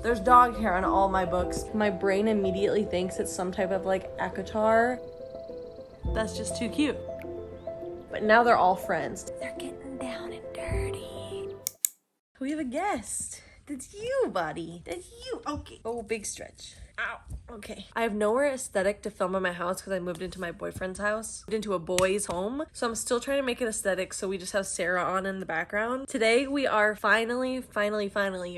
There's dog hair on all my books. My brain immediately thinks it's some type of like ACOTAR. That's just too cute. But now they're all friends. They're getting down and dirty. We have a guest. That's you, buddy. That's you. Okay. Oh, big stretch. Ow. Okay. I have nowhere aesthetic to film in my house because I moved into my boyfriend's house. Moved into a boy's home. So I'm still trying to make it aesthetic, so we just have Sarah on in the background. Today we are finally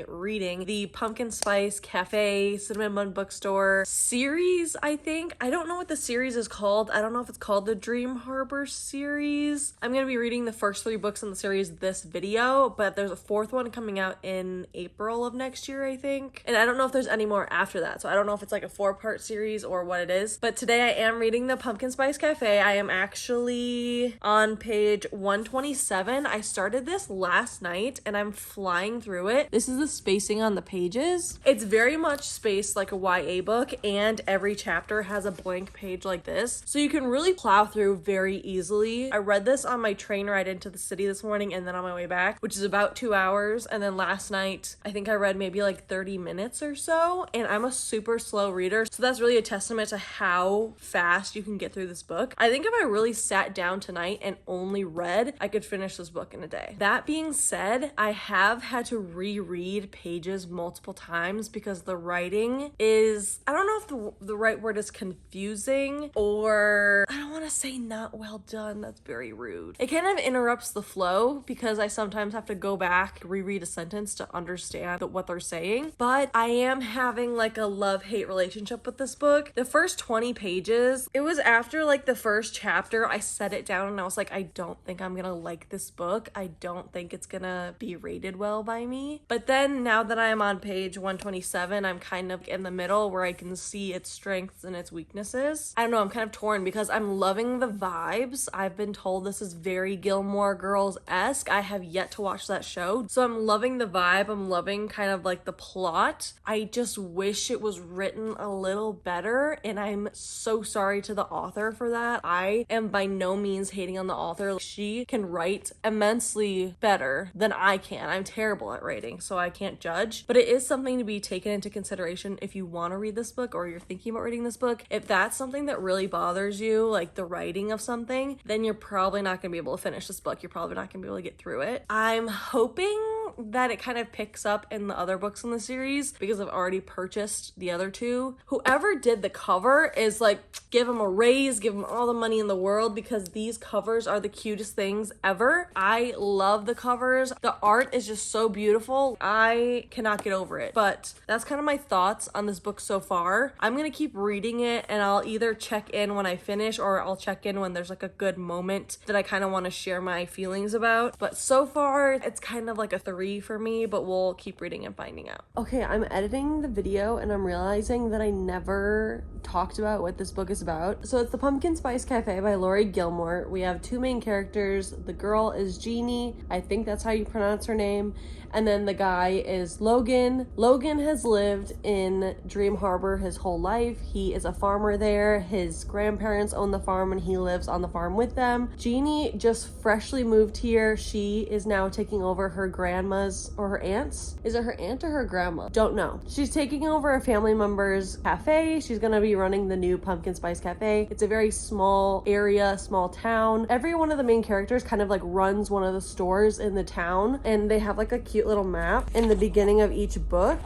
reading the Pumpkin Spice Cafe Cinnamon Bun Bookstore series, I think. I don't know what the series is called. I don't know if it's called the Dream Harbor series. I'm going to be reading the first 3 books in the series this video, but there's a 4th one coming out in April of next year, I think. And I don't know if there's any more after that, so I don't know if it's like a 4-part series or what it is. But today I am reading the Pumpkin Spice Cafe. I am actually on page 127. I started this last night and I'm flying through it. This is the spacing on the pages. It's very much spaced like a YA book, and every chapter has a blank page like this. So you can really plow through very easily. I read this on my train ride into the city this morning and then on my way back, which is about 2 hours. And then last night, I think I read maybe like 30 minutes or so, and I'm a super slow reader, so that's really a testament to how fast you can get through this book. I think if I really sat down tonight and only read, I could finish this book in a day. That being said, I have had to reread pages multiple times because the writing is, I don't know if the right word is confusing, or I don't want to say not well done. That's very rude. It kind of interrupts the flow because I sometimes have to go back, reread a sentence to understand what they're saying. But I am having like a love-hate relationship with this book. The first 20 pages, it was after like the first chapter, I set it down and I was like, I don't think I'm gonna like this book. I don't think it's gonna be rated well by me. But then now that I'm on page 127, I'm kind of in the middle where I can see its strengths and its weaknesses. I don't know, I'm kind of torn because I'm loving the vibes. I've been told this is very Gilmore Girls-esque. I have yet to watch that show. So I'm loving the vibe. I'm loving kind of like the plot. I just wish it was written a little better, and I'm so sorry to the author for that. I am by no means hating on the author. She can write immensely better than I can. I'm terrible at writing, so I can't judge, but it is something to be taken into consideration if you want to read this book or you're thinking about reading this book. If that's something that really bothers you, like the writing of something, then you're probably not going to be able to finish this book. You're probably not going to be able to get through it. I'm hoping that it kind of picks up in the other books in the series because I've already purchased the other 2. Whoever did the cover is like, give them a raise, give them all the money in the world, because these covers are the cutest things ever. I love the covers. The art is just so beautiful. I cannot get over it. But that's kind of my thoughts on this book so far. I'm gonna keep reading it and I'll either check in when I finish or I'll check in when there's like a good moment that I kind of want to share my feelings about. But so far it's kind of like a 3 for me, but we'll keep reading and finding out. Okay, I'm editing the video and I'm realizing that I never talked about what this book is about. So it's The Pumpkin Spice Cafe by Laurie Gilmore. We have 2 main characters. The girl is Jeannie. I think that's how you pronounce her name. And then the guy is Logan. Logan has lived in Dream Harbor his whole life. He is a farmer there. His grandparents own the farm and he lives on the farm with them. Jeannie just freshly moved here. She is now taking over her grandma's or her aunt's. Is it her aunt or her grandma? Don't know. She's taking over a family member's cafe. She's gonna be running the new Pumpkin Spice Cafe. It's a very small area, small town. Every one of the main characters kind of like runs one of the stores in the town, and they have like a cute little map in the beginning of each book.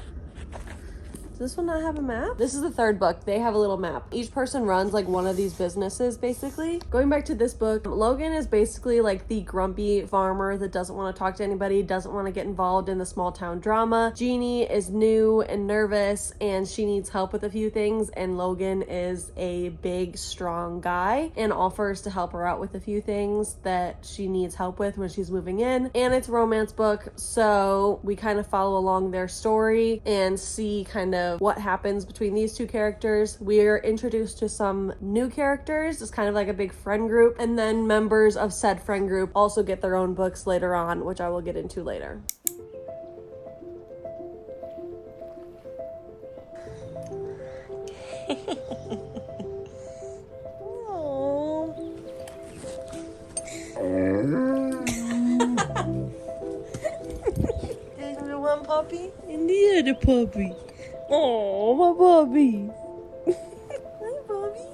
Does this one not have a map? This is the 3rd book. They have a little map. Each person runs like one of these businesses, basically. Going back to this book, Logan is basically like the grumpy farmer that doesn't want to talk to anybody, doesn't want to get involved in the small town drama. Jeannie is new and nervous and she needs help with a few things, and Logan is a big, strong guy and offers to help her out with a few things that she needs help with when she's moving in. And it's a romance book, so we kind of follow along their story and see kind of what happens between these 2 characters. We're introduced to some new characters. It's kind of like a big friend group, and then members of said friend group also get their own books later on, which I will get into later. There's the one puppy and the other puppy. Oh, my puppies. Hi, puppies.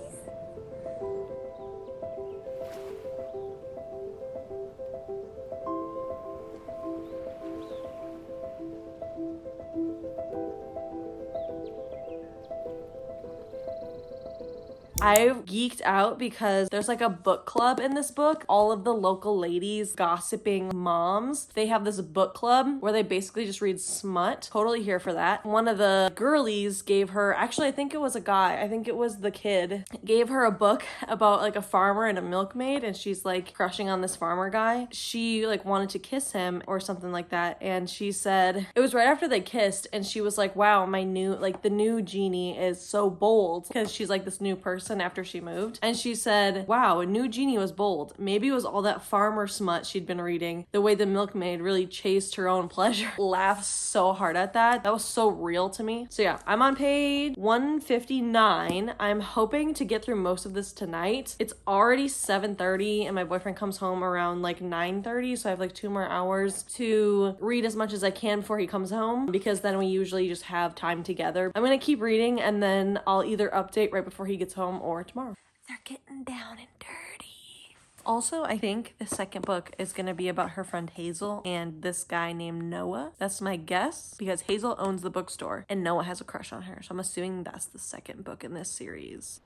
I geeked out because there's like a book club in this book. All of the local ladies, gossiping moms, they have this book club where they basically just read smut. Totally here for that. One of the girlies gave her, actually, I think it was a guy, I think it was the kid, gave her a book about like a farmer and a milkmaid, and she's like crushing on this farmer guy. She like wanted to kiss him or something like that, and she said, it was right after they kissed, and she was like, wow, my new, like the new genie is so bold, because she's like this new person after she moved. And she said, wow, a new genie was bold. Maybe it was all that farmer smut she'd been reading, the way the milkmaid really chased her own pleasure. Laughed so hard at that. That was so real to me. So yeah, I'm on page 159. I'm hoping to get through most of this tonight. It's already 7:30 and my boyfriend comes home around like 9:30, so I have like 2 more hours to read as much as I can before he comes home, because then we usually just have time together. I'm gonna keep reading and then I'll either update right before he gets home or tomorrow. They're getting down and dirty. Also, I think the second book is going to be about her friend Hazel and this guy named Noah. That's my guess, because Hazel owns the bookstore and Noah has a crush on her. So I'm assuming that's the second book in this series.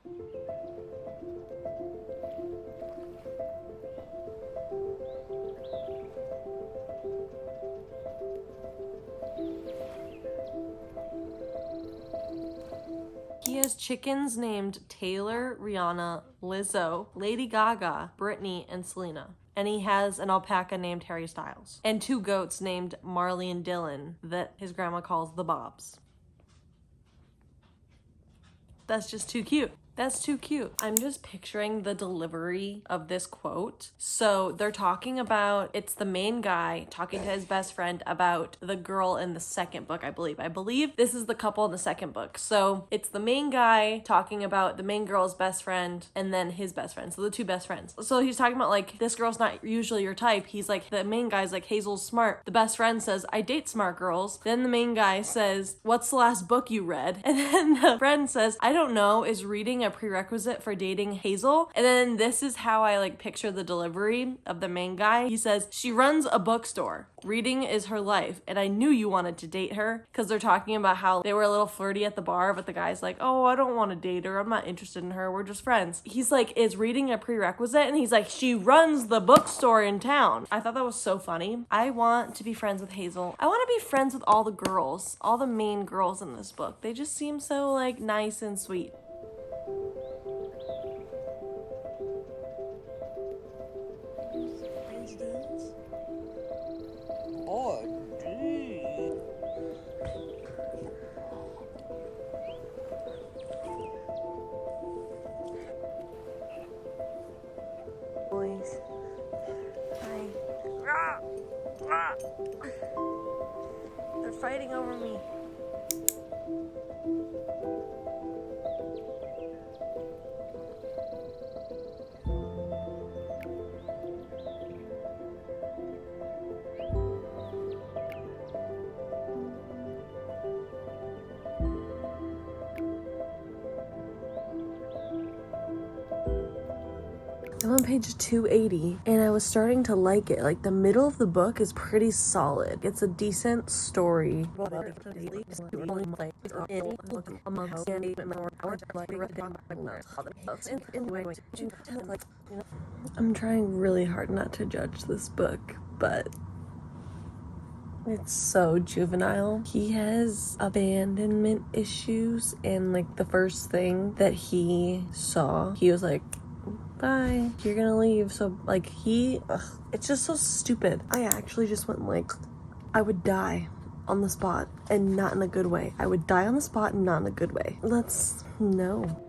He has chickens named Taylor, Rihanna, Lizzo, Lady Gaga, Britney, and Selena. And he has an alpaca named Harry Styles. And 2 goats named Marley and Dylan that his grandma calls the Bobs. That's just too cute. That's too cute. I'm just picturing the delivery of this quote. So they're talking about, it's the main guy talking to his best friend about the girl in the second book, I believe. I believe this is the couple in the second book. So it's the main guy talking about the main girl's best friend and then his best friend. So the 2 best friends. So he's talking about like, this girl's not usually your type. He's like, the main guy's like, Hazel's smart. The best friend says, I date smart girls. Then the main guy says, what's the last book you read? And then the friend says, I don't know, is reading a prerequisite for dating Hazel? And then this is how I like picture the delivery of the main guy. He says, she runs a bookstore. Reading is her life. And I knew you wanted to date her, because they're talking about how they were a little flirty at the bar, but the guy's like, oh, I don't want to date her. I'm not interested in her. We're just friends. He's like, is reading a prerequisite? And he's like, she runs the bookstore in town. I thought that was so funny. I want to be friends with Hazel. I want to be friends with all the girls, all the main girls in this book. They just seem so like nice and sweet. Boys. Hi. They're fighting over me. I'm on page 280 and I was starting to like it. Like the middle of the book is pretty solid. It's a decent story. I'm trying really hard not to judge this book, but it's so juvenile. He has abandonment issues, and like the first thing that he saw, he was like, bye, you're gonna leave. So like it's just so stupid. I actually just went like, I would die on the spot, and not in a good way. I would die on the spot and not in a good way. No.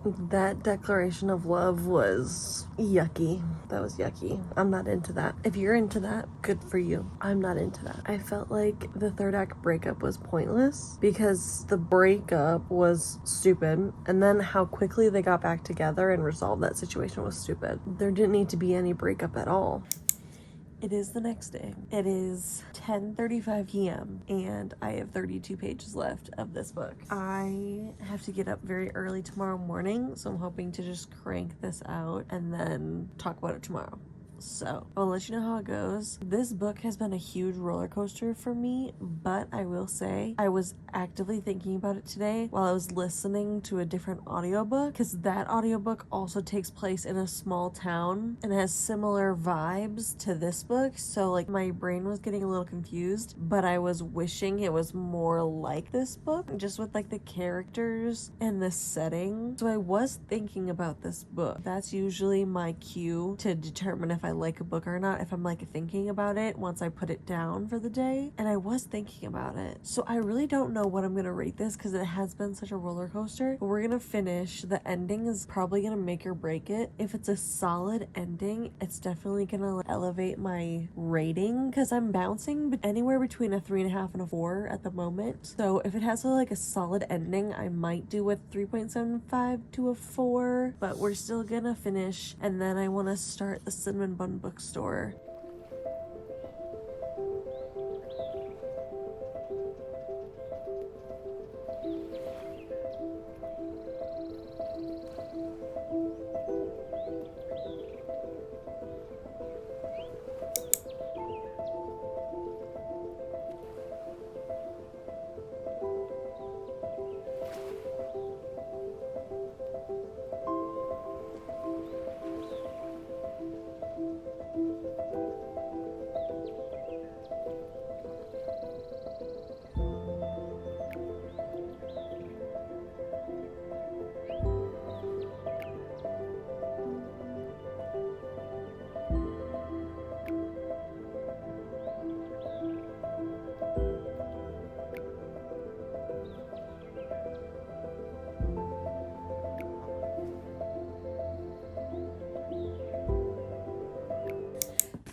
That declaration of love was yucky. That was yucky. I'm not into that. If you're into that, good for you. I'm not into that. I felt like the third act breakup was pointless because the breakup was stupid, and then how quickly they got back together and resolved that situation was stupid. There didn't need to be any breakup at all. It is the next day. It is 10:35 p.m. and I have 32 pages left of this book. I have to get up very early tomorrow morning, so I'm hoping to just crank this out and then talk about it tomorrow. So I'll let you know how it goes. This book has been a huge roller coaster for me, but I will say I was actively thinking about it today while I was listening to a different audiobook, because that audiobook also takes place in a small town and has similar vibes to this book. So like my brain was getting a little confused, but I was wishing it was more like this book, just with like the characters and the setting. So I was thinking about this book. That's usually my cue to determine if I like a book or not, if I'm like thinking about it once I put it down for the day. And I was thinking about it, so I really don't know what I'm gonna rate this because it has been such a roller coaster. But we're gonna finish. The ending is probably gonna make or break it. If it's a solid ending, it's definitely gonna elevate my rating, because I'm bouncing anywhere between a 3.5 and a 4 at the moment. So if it has a solid ending, I might do a 3.75 to a 4, but we're still gonna finish, and then I want to start the Cinnamon Bun Bookstore.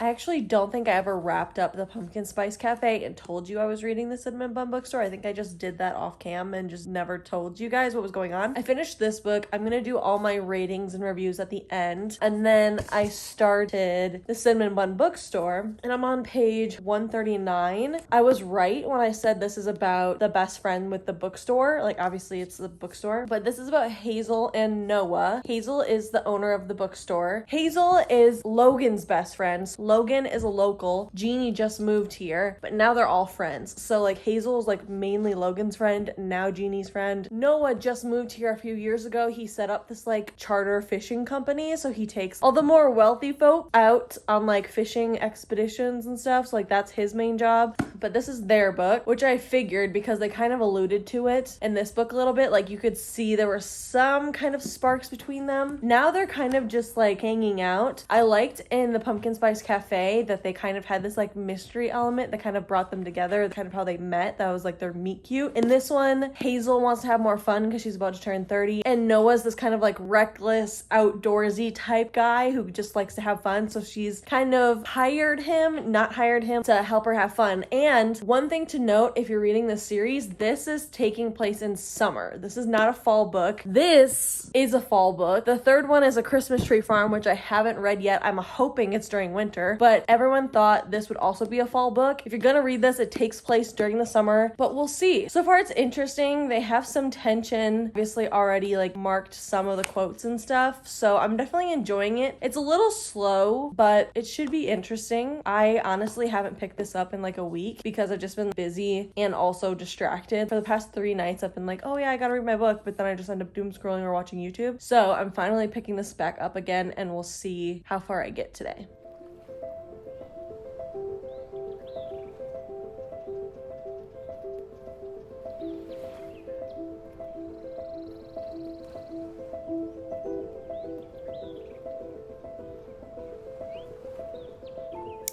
I actually don't think I ever wrapped up the Pumpkin Spice Cafe and told you I was reading the Cinnamon Bun Bookstore. I think I just did that off cam and just never told you guys what was going on. I finished this book. I'm gonna do all my ratings and reviews at the end. And then I started the Cinnamon Bun Bookstore, and I'm on page 139. I was right when I said this is about the best friend with the bookstore. Like, obviously it's the bookstore, but this is about Hazel and Noah. Hazel is the owner of the bookstore. Hazel is Logan's best friend. Logan is a local. Jeannie just moved here, but now they're all friends. So like Hazel's like mainly Logan's friend, now Jeannie's friend. Noah just moved here a few years ago. He set up this like charter fishing company, so he takes all the more wealthy folk out on like fishing expeditions and stuff. So like that's his main job. But this is their book, which I figured because they kind of alluded to it in this book a little bit. Like you could see there were some kind of sparks between them. Now they're kind of just like hanging out. I liked in the Pumpkin Spice Cafe that they kind of had this like mystery element that kind of brought them together, kind of how they met. That was like their meet cute. In this one, Hazel wants to have more fun because she's about to turn 30, and Noah's this kind of like reckless, outdoorsy type guy who just likes to have fun. So she's kind of not hired him to help her have fun. And one thing to note, if you're reading this series, this is taking place in summer. This is not a fall book. This is a fall book. The third one is A Christmas Tree Farm, which I haven't read yet. I'm hoping it's during winter, but everyone thought this would also be a fall book. If you're gonna read this, it takes place during the summer, but we'll see. So far it's interesting. They have some tension. Obviously already like marked some of the quotes and stuff, so I'm definitely enjoying it. It's a little slow, but it should be interesting. I honestly haven't picked this up in like a week because I've just been busy and also distracted. For the past 3 nights I've been like, oh yeah, I gotta read my book, but then I just end up doom scrolling or watching YouTube. So I'm finally picking this back up again, and we'll see how far I get today.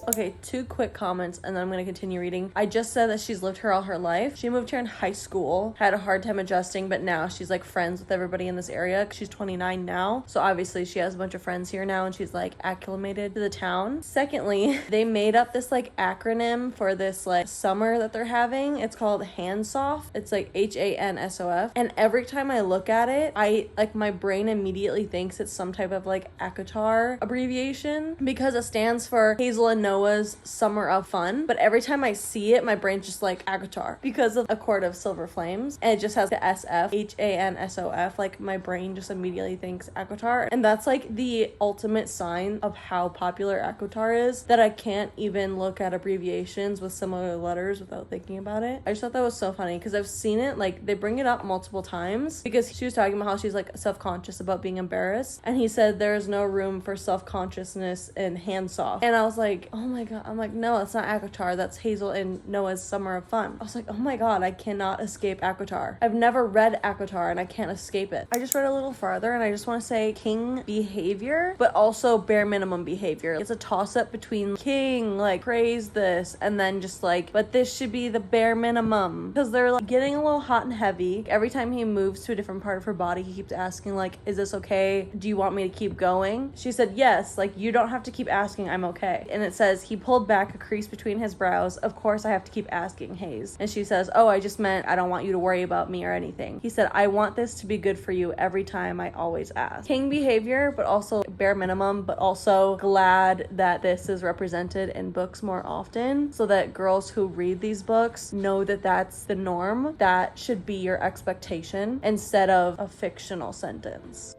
Okay, 2 quick comments and then I'm gonna continue reading. I just said that she's lived here all her life. She moved here in high school, had a hard time adjusting, but now she's like friends with everybody in this area. She's 29 now, so obviously she has a bunch of friends here now and she's like acclimated to the town. Secondly, they made up this like acronym for this like summer that they're having. It's called Handsoff. It's like HANSOF. And every time I look at it, I like my brain immediately thinks it's some type of like ACOTAR abbreviation because it stands for Hazel and Noah's Summer of Fun. But every time I see it, my brain's just like ACOTAR because of A Court of Silver Flames. And it just has the SF, HANSOF. Like my brain just immediately thinks ACOTAR. And that's like the ultimate sign of how popular ACOTAR is, that I can't even look at abbreviations with similar letters without thinking about it. I just thought that was so funny because I've seen it, like they bring it up multiple times because she was talking about how she's like self-conscious about being embarrassed. And he said there's no room for self-consciousness in Handsoft. And I was like, oh my god. I'm like, no, it's not ACOTAR. That's Hazel and Noah's Summer of Fun. I was like, oh my god, I cannot escape ACOTAR. I've never read ACOTAR and I can't escape it. I just read a little farther and I just want to say king behavior, but also bare minimum behavior. It's a toss-up between king, like praise this, and then just like, but this should be the bare minimum. Because they're like getting a little hot and heavy. Every time he moves to a different part of her body, he keeps asking like, is this okay? Do you want me to keep going? She said, yes, like you don't have to keep asking, I'm okay. And it says he pulled back a crease between his brows. Of course I have to keep asking, Hayes. And she says, oh, I just meant I don't want you to worry about me or anything. He said, I want this to be good for you every time. I always ask. King behavior, but also bare minimum, but also glad that this is represented in books more often so that girls who read these books know that that's the norm. That should be your expectation instead of a fictional sentence.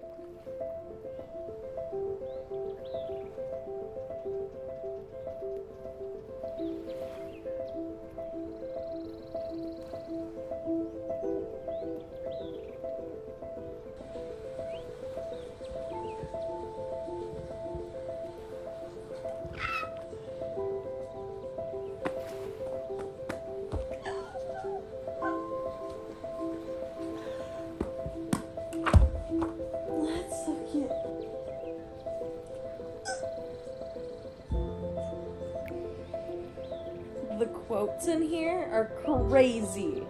The quotes in here are crazy.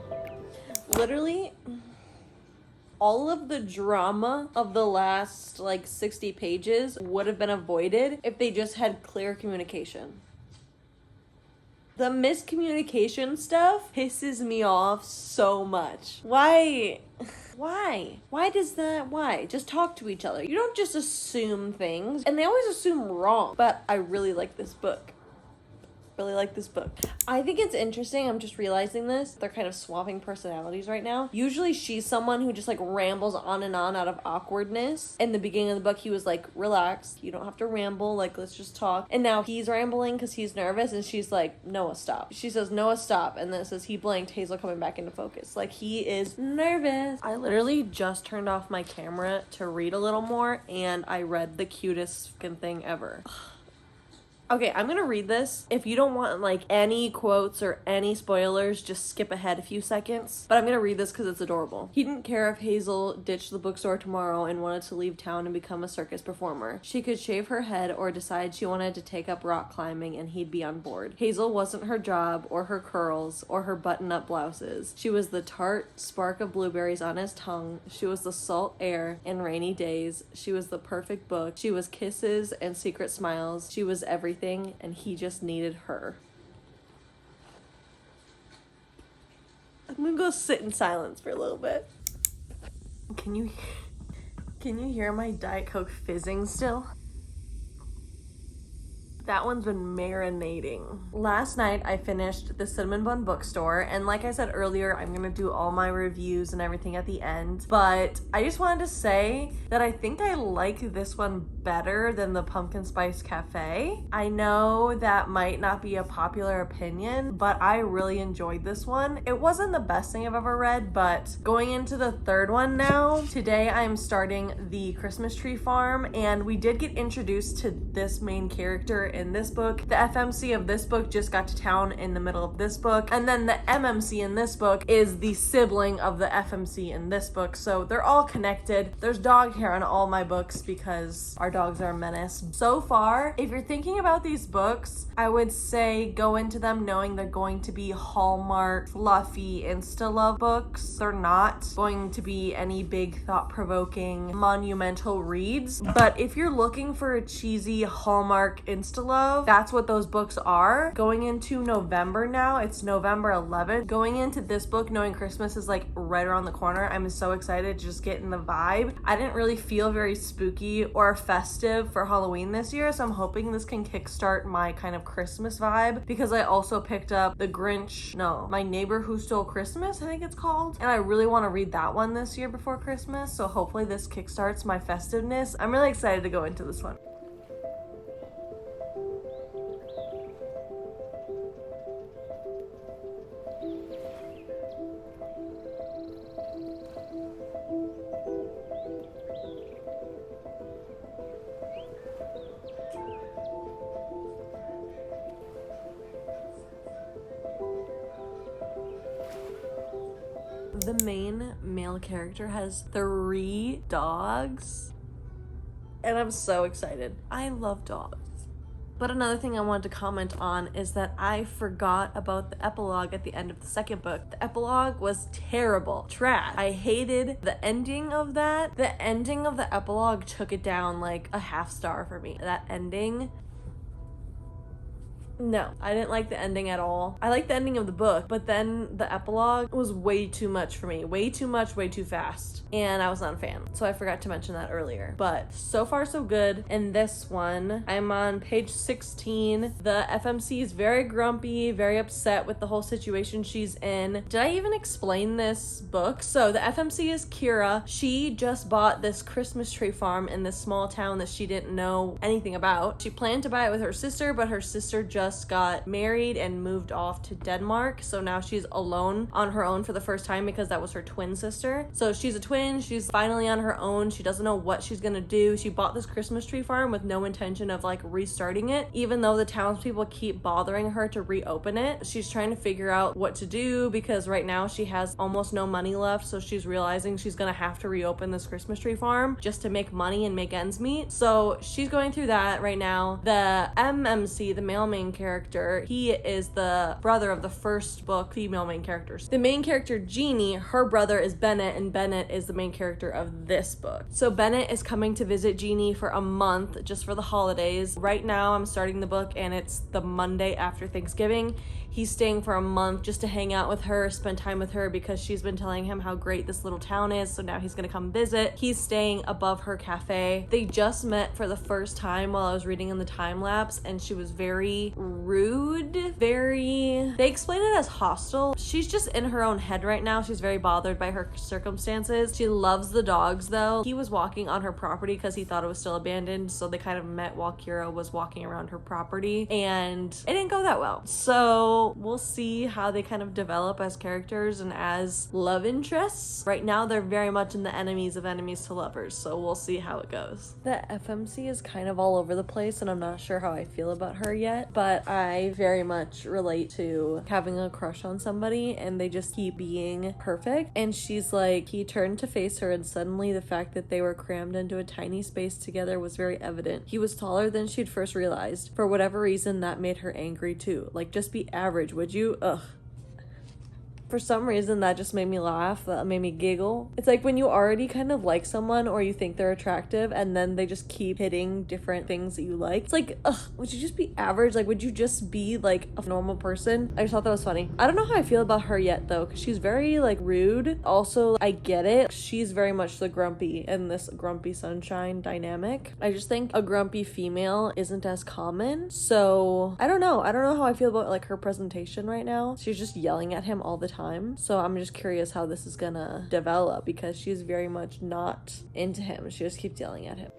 Literally, all of the drama of the last like 60 pages would have been avoided if they just had clear communication. The miscommunication stuff pisses me off so much. Why? Why does that? Why? Just talk to each other. You don't just assume things. And they always assume wrong. But I really like this book. I think it's interesting. I'm just realizing this. They're kind of swapping personalities right now. Usually she's someone who just like rambles on and on out of awkwardness. In the beginning of the book, he was like, relax. You don't have to ramble. Like, let's just talk. And now he's rambling because he's nervous. And she's like, Noah, stop. She says, Noah, stop. And then it says he blanked, Hazel coming back into focus. Like, he is nervous. I literally just turned off my camera to read a little more. And I read the cutest fucking thing ever. Okay, I'm gonna read this. If you don't want like any quotes or any spoilers, just skip ahead a few seconds. But I'm gonna read this because it's adorable. He didn't care if Hazel ditched the bookstore tomorrow and wanted to leave town and become a circus performer. She could shave her head or decide she wanted to take up rock climbing and he'd be on board. Hazel wasn't her job or her curls or her button-up blouses. She was the tart spark of blueberries on his tongue. She was the salt air in rainy days. She was the perfect book. She was kisses and secret smiles. She was everything. And he just needed her. I'm gonna go sit in silence for a little bit. Can you hear my Diet Coke fizzing still? That one's been marinating. Last night I finished the Cinnamon Bun Bookstore, and like I said earlier, I'm gonna do all my reviews and everything at the end, but I just wanted to say that I think I like this one better than the Pumpkin Spice Cafe. I know that might not be a popular opinion, but I really enjoyed this one. It wasn't the best thing I've ever read, but going into the third one now, today I'm starting the Christmas Tree Farm, and we did get introduced to this main character in this book. The FMC of this book just got to town in the middle of this book. And then the MMC in this book is the sibling of the FMC in this book. So they're all connected. There's dog hair on all my books because our dogs are a menace. So far, if you're thinking about these books, I would say go into them knowing they're going to be Hallmark, fluffy, insta-love books. They're not going to be any big thought-provoking, monumental reads. But if you're looking for a cheesy Hallmark insta-love, that's what those books are. Going into November now, it's November 11th. Going into this book, knowing Christmas is like right around the corner, I'm so excited to just get in the vibe. I didn't really feel very spooky or festive for Halloween this year, so I'm hoping this can kickstart my kind of Christmas vibe, because I also picked up My Neighbor Who Stole Christmas, I think it's called, and I really want to read that one this year before Christmas, so hopefully this kickstarts my festiveness. I'm really excited to go into this one. The main male character has 3 dogs, and I'm so excited. I love dogs. But another thing I wanted to comment on is that I forgot about the epilogue at the end of the second book. The epilogue was terrible. Trash. I hated the ending of that. The ending of the epilogue took it down like a half star for me. That ending... No, I didn't like the ending at all. I liked the ending of the book, but then the epilogue was way too much for me. Way too much, way too fast. And I was not a fan. So I forgot to mention that earlier. But so far so good. In this one, I'm on page 16. The FMC is very grumpy, very upset with the whole situation she's in. Did I even explain this book? So the FMC is Kira. She just bought this Christmas tree farm in this small town that she didn't know anything about. She planned to buy it with her sister, but her sister just got married and moved off to Denmark, so now she's alone on her own for the first time because that was her twin sister. So she's a twin, she's finally on her own, she doesn't know what she's gonna do. She bought this Christmas tree farm with no intention of like restarting it, even though the townspeople keep bothering her to reopen it. She's trying to figure out what to do because right now she has almost no money left, so she's realizing she's gonna have to reopen this Christmas tree farm just to make money and make ends meet. So she's going through that right now. The MMC, the male main character, he is the brother of the first book female main characters. The main character Jeannie, her brother is Bennett, and Bennett is the main character of this book. So Bennett is coming to visit Jeannie for a month just for the holidays. Right now I'm starting the book and it's the Monday after Thanksgiving. He's staying for a month just to hang out with her, spend time with her, because she's been telling him how great this little town is, so now he's gonna come visit. He's staying above her cafe. They just met for the first time while I was reading in the time lapse, and she was very rude, they explain it as hostile. She's just in her own head right now. She's very bothered by her circumstances. She loves the dogs though. He was walking on her property because he thought it was still abandoned, so they kind of met while Kira was walking around her property, and it didn't go that well. So we'll see how they kind of develop as characters and as love interests. Right now they're very much in the enemies of enemies to lovers, so we'll see how it goes. The FMC is kind of all over the place and I'm not sure how I feel about her yet, but I very much relate to having a crush on somebody and they just keep being perfect. And she's like, he turned to face her and suddenly the fact that they were crammed into a tiny space together was very evident. He was taller than she'd first realized. For whatever reason, that made her angry too. Like, just be average, would you? Ugh. For some reason, that just made me laugh. That made me giggle. It's like when you already kind of like someone or you think they're attractive and then they just keep hitting different things that you like. It's like, ugh, would you just be average? Like, would you just be like a normal person? I just thought that was funny. I don't know how I feel about her yet though, because she's very like rude. Also, I get it. She's very much the grumpy in this grumpy sunshine dynamic. I just think a grumpy female isn't as common. So I don't know. I don't know how I feel about like her presentation right now. She's just yelling at him all the time. So I'm just curious how this is gonna develop because she's very much not into him. She just keeps yelling at him.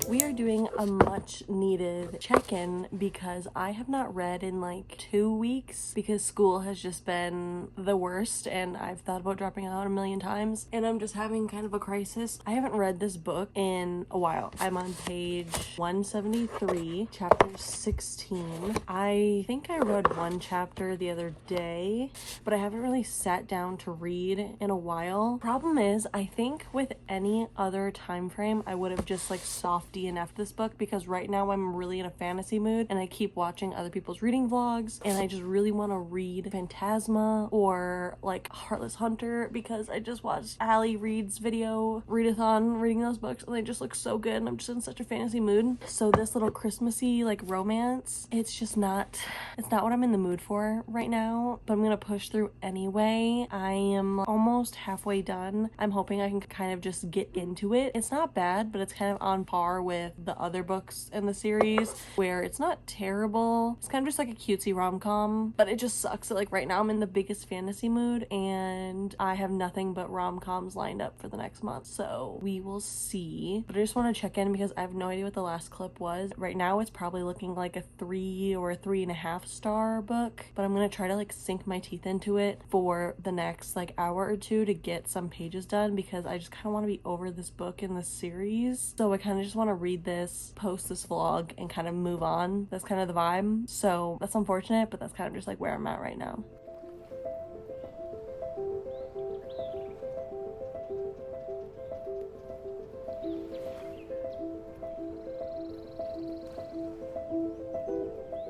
We are doing a much needed check-in because I have not read in like 2 weeks because school has just been the worst and I've thought about dropping out a million times and I'm just having kind of a crisis. I haven't read this book in a while. I'm on page 173, chapter 16. I think I read one chapter the other day, but I haven't really sat down to read in a while. Problem is, I think with any other time frame, I would have just like soft DNF'd this book because right now I'm really in a fantasy mood and I keep watching other people's reading vlogs and I just really want to read Phantasma or like Heartless Hunter because I just watched Allie Reed's video readathon reading those books and they just look so good and I'm just in such a fantasy mood. So this little Christmassy like romance, it's not what I'm in the mood for right now, but I'm gonna push through anyway. I am almost halfway done. I'm hoping I can kind of just get into it. It's not bad, but it's kind of on par with the other books in the series where it's not terrible. It's kind of just like a cutesy rom-com, but it just sucks that like right now I'm in the biggest fantasy mood and I have nothing but rom-coms lined up for the next month, so we will see. But I just want to check in because I have no idea what the last clip was. Right now it's probably looking like a 3 or a 3.5 star book, but I'm gonna try to like sink my teeth into it for the next like hour or two to get some pages done because I just kind of want to be over this book in this series. So I kind of just want to read this, post this vlog, and kind of move on. That's kind of the vibe. So that's unfortunate, but that's kind of just like where I'm at right now.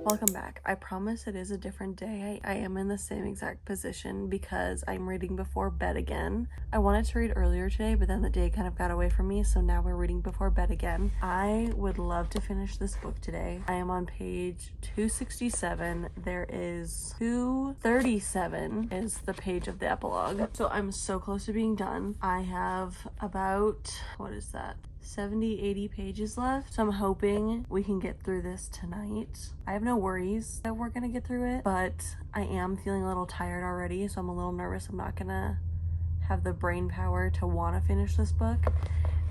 Welcome back. I promise it is a different day. I am in the same exact position because I'm reading before bed again. I wanted to read earlier today, but then the day kind of got away from me, so now we're reading before bed again. I would love to finish this book today. I am on page 267. There is 237 is the page of the epilogue. So I'm so close to being done. I have about, what is that? 70-80 pages left, so I'm hoping we can get through this tonight. I have no worries that we're gonna get through it, but I am feeling a little tired already, so I'm a little nervous I'm not gonna have the brain power to want to finish this book.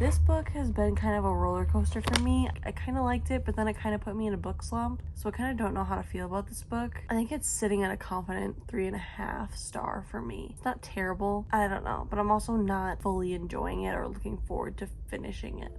This book has been kind of a roller coaster for me. I kind of liked it, but then it kind of put me in a book slump, so I kind of don't know how to feel about this book. I think it's sitting at a confident 3.5 star for me. It's not terrible, I don't know, but I'm also not fully enjoying it or looking forward to finishing it.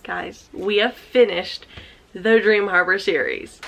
Guys, we have finished the Dream Harbor series.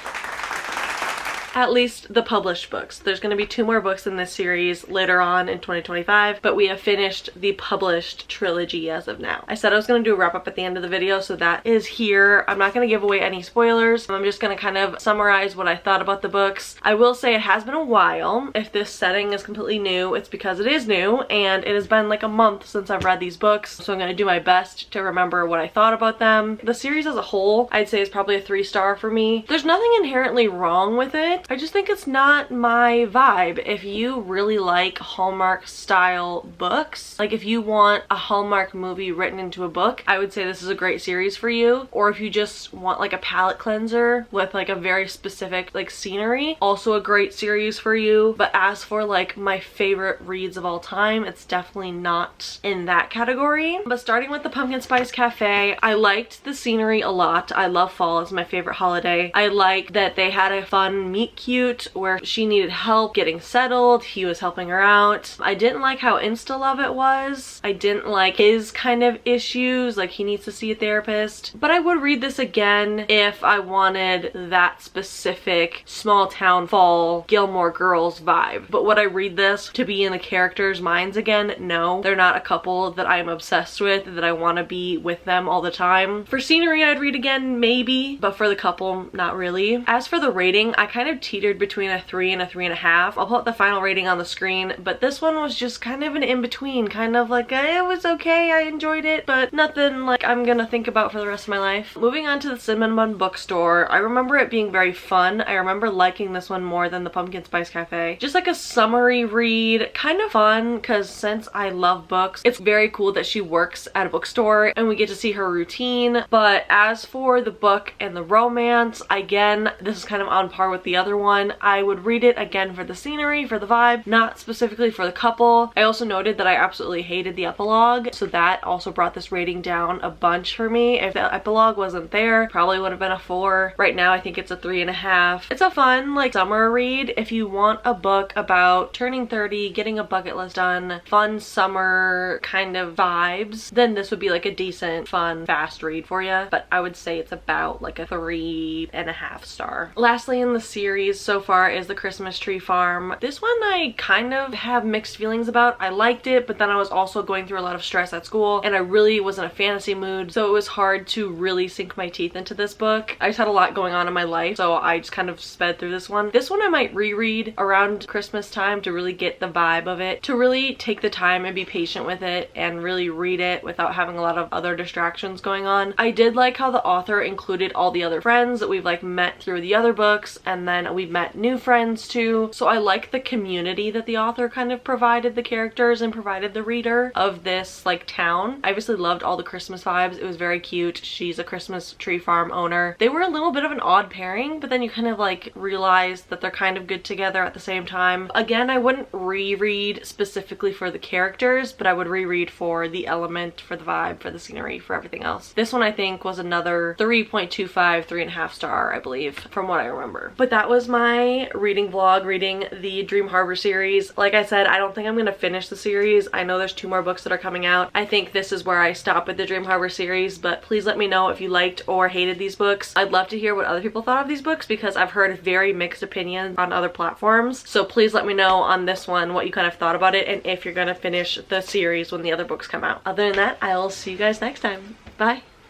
At least the published books. There's going to be 2 more books in this series later on in 2025, but we have finished the published trilogy as of now. I said I was going to do a wrap up at the end of the video, so that is here. I'm not going to give away any spoilers. I'm just going to kind of summarize what I thought about the books. I will say it has been a while. If this setting is completely new, it's because it is new, and it has been like a month since I've read these books, so I'm going to do my best to remember what I thought about them. The series as a whole, I'd say is probably a 3 star for me. There's nothing inherently wrong with it. I just think it's not my vibe. If you really like Hallmark style books, like if you want a Hallmark movie written into a book, I would say this is a great series for you. Or if you just want like a palette cleanser with like a very specific like scenery, also a great series for you. But as for like my favorite reads of all time, it's definitely not in that category. But starting with the Pumpkin Spice Cafe, I liked the scenery a lot. I love fall, it's my favorite holiday. I like that they had a fun meet cute where she needed help getting settled. He was helping her out. I didn't like how insta love it was. I didn't like his kind of issues, like he needs to see a therapist. But I would read this again if I wanted that specific small town fall Gilmore Girls vibe. But would I read this to be in the characters' minds again? No. They're not a couple that I'm obsessed with, that I want to be with them all the time. For scenery, I'd read again, maybe, but for the couple, not really. As for the rating, I kind of of teetered between a 3 and a 3.5. I'll put the final rating on the screen, but this one was just kind of an in-between, kind of like it was okay, I enjoyed it, but nothing like I'm gonna think about for the rest of my life. Moving on to the Cinnamon Bun Bookstore, I remember it being very fun. I remember liking this one more than the Pumpkin Spice Cafe. Just like a summery read, kind of fun, because since I love books, it's very cool that she works at a bookstore and we get to see her routine. But as for the book and the romance, again, this is kind of on par with the other one. I would read it again for the scenery, for the vibe, not specifically for the couple. I also noted that I absolutely hated the epilogue, so that also brought this rating down a bunch for me. If the epilogue wasn't there, probably would have been a 4. Right now I think it's a 3.5. It's a fun like summer read if you want a book about turning 30, getting a bucket list done, fun summer kind of vibes, then this would be like a decent, fun, fast read for you. But I would say it's about like a 3.5 star. Lastly in the series so far is The Christmas Tree Farm. This one I kind of have mixed feelings about. I liked it, but then I was also going through a lot of stress at school and I really was in a fantasy mood, so it was hard to really sink my teeth into this book. I just had a lot going on in my life, so I just kind of sped through this one. This one I might reread around Christmas time to really get the vibe of it, to really take the time and be patient with it and really read it without having a lot of other distractions going on. I did like how the author included all the other friends that we've like met through the other books, and then we've met new friends too. So I like the community that the author kind of provided the characters and provided the reader of this like town. I obviously loved all the Christmas vibes. It was very cute. She's a Christmas tree farm owner. They were a little bit of an odd pairing, but then you kind of like realize that they're kind of good together at the same time. Again, I wouldn't reread specifically for the characters, but I would reread for the element, for the vibe, for the scenery, for everything else. This one I think was another 3.25, 3.5 star, I believe, from what I remember. But that was my reading vlog, reading the Dream Harbor series. Like I said, I don't think I'm gonna finish the series. I know there's 2 more books that are coming out. I think this is where I stop with the Dream Harbor series, but please let me know if you liked or hated these books. I'd love to hear what other people thought of these books because I've heard very mixed opinions on other platforms. So please let me know on this one what you kind of thought about it and if you're gonna finish the series when the other books come out. Other than that, I'll see you guys next time. Bye!